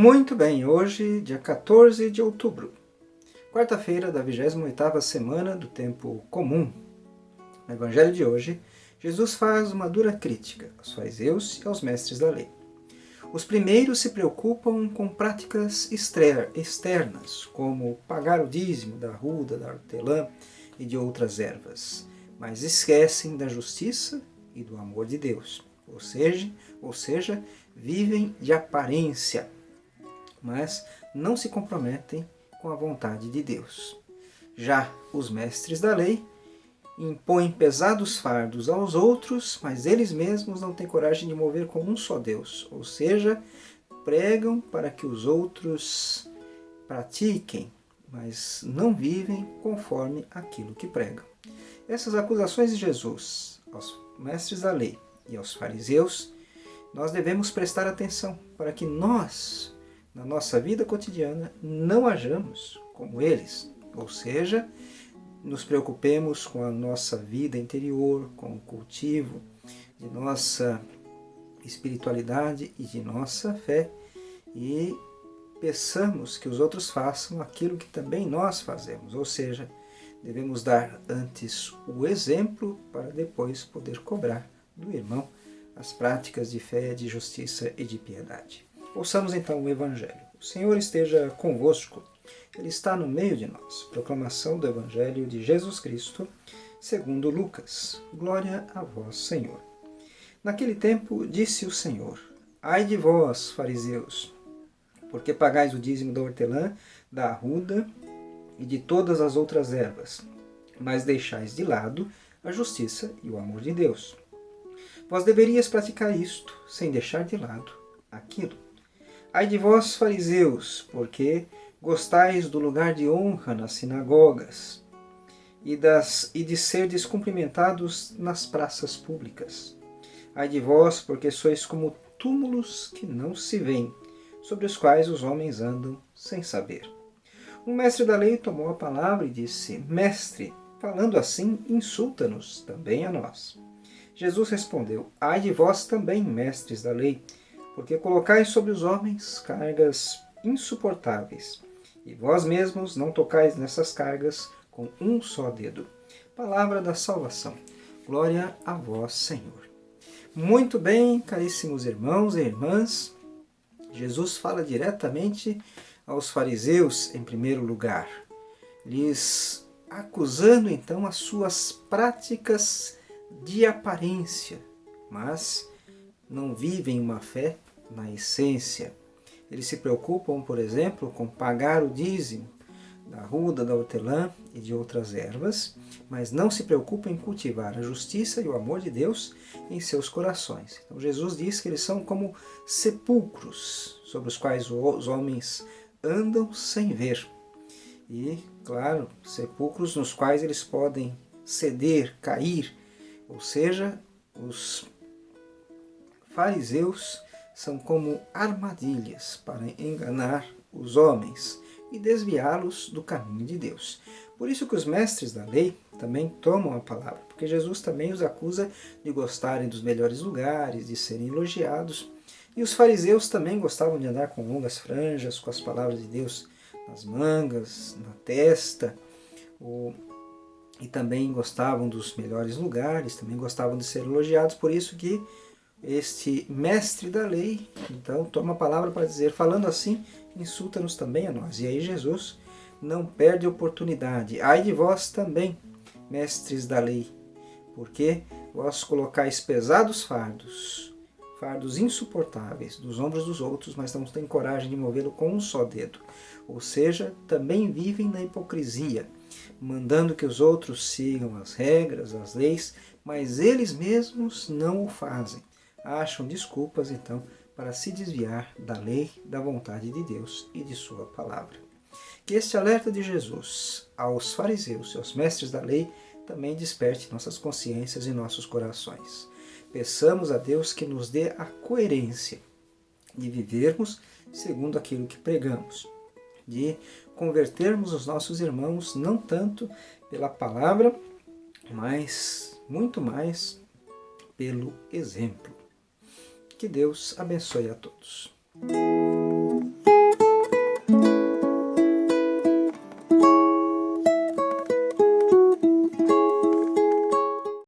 Muito bem, hoje, dia 14 de outubro, quarta-feira da 28ª semana do tempo comum. No evangelho de hoje, Jesus faz uma dura crítica aos fariseus e aos mestres da lei. Os primeiros se preocupam com práticas externas, como pagar o dízimo da arruda, da hortelã e de outras ervas, mas esquecem da justiça e do amor de Deus, ou seja, vivem de aparência, mas não se comprometem com a vontade de Deus. Já os mestres da lei impõem pesados fardos aos outros, mas eles mesmos não têm coragem de mover com um só Deus, ou seja, pregam para que os outros pratiquem, mas não vivem conforme aquilo que pregam. Essas acusações de Jesus aos mestres da lei e aos fariseus, nós devemos prestar atenção para que nós, na nossa vida cotidiana, não hajamos como eles, ou seja, nos preocupemos com a nossa vida interior, com o cultivo de nossa espiritualidade e de nossa fé, e peçamos que os outros façam aquilo que também nós fazemos, ou seja, devemos dar antes o exemplo para depois poder cobrar do irmão as práticas de fé, de justiça e de piedade. Ouçamos então o Evangelho. O Senhor esteja convosco. Ele está no meio de nós. Proclamação do Evangelho de Jesus Cristo, segundo Lucas. Glória a vós, Senhor. Naquele tempo disse o Senhor: Ai de vós, fariseus, porque pagais o dízimo da hortelã, da arruda e de todas as outras ervas, mas deixais de lado a justiça e o amor de Deus. Vós deverias praticar isto, sem deixar de lado aquilo. Ai de vós, fariseus, porque gostais do lugar de honra nas sinagogas e de serdes cumprimentados nas praças públicas. Ai de vós, porque sois como túmulos que não se veem, sobre os quais os homens andam sem saber. Um mestre da lei tomou a palavra e disse: Mestre, falando assim, insulta-nos também a nós. Jesus respondeu: Ai de vós também, mestres da lei, porque colocais sobre os homens cargas insuportáveis, e vós mesmos não tocais nessas cargas com um só dedo. Palavra da salvação. Glória a vós, Senhor. Muito bem, caríssimos irmãos e irmãs, Jesus fala diretamente aos fariseus em primeiro lugar, lhes acusando então as suas práticas de aparência, mas não vivem uma fé na essência. Eles se preocupam, por exemplo, com pagar o dízimo da arruda, da hortelã e de outras ervas, mas não se preocupam em cultivar a justiça e o amor de Deus em seus corações. Então Jesus diz que eles são como sepulcros sobre os quais os homens andam sem ver. E, claro, sepulcros nos quais eles podem ceder, cair, ou seja, os fariseus são como armadilhas para enganar os homens e desviá-los do caminho de Deus. Por isso que os mestres da lei também tomam a palavra, porque Jesus também os acusa de gostarem dos melhores lugares, de serem elogiados. E os fariseus também gostavam de andar com longas franjas, com as palavras de Deus nas mangas, na testa, e também gostavam dos melhores lugares, também gostavam de ser elogiados. Por isso que este mestre da lei, então, toma a palavra para dizer, falando assim, insulta-nos também a nós. E aí Jesus não perde a oportunidade. Ai de vós também, mestres da lei, porque vós colocais pesados fardos insuportáveis dos ombros dos outros, mas não têm coragem de movê-lo com um só dedo. Ou seja, também vivem na hipocrisia, mandando que os outros sigam as regras, as leis, mas eles mesmos não o fazem. Acham desculpas, então, para se desviar da lei, da vontade de Deus e de sua palavra. Que este alerta de Jesus aos fariseus e aos mestres da lei também desperte nossas consciências e nossos corações. Peçamos a Deus que nos dê a coerência de vivermos segundo aquilo que pregamos, de convertermos os nossos irmãos não tanto pela palavra, mas muito mais pelo exemplo. Que Deus abençoe a todos.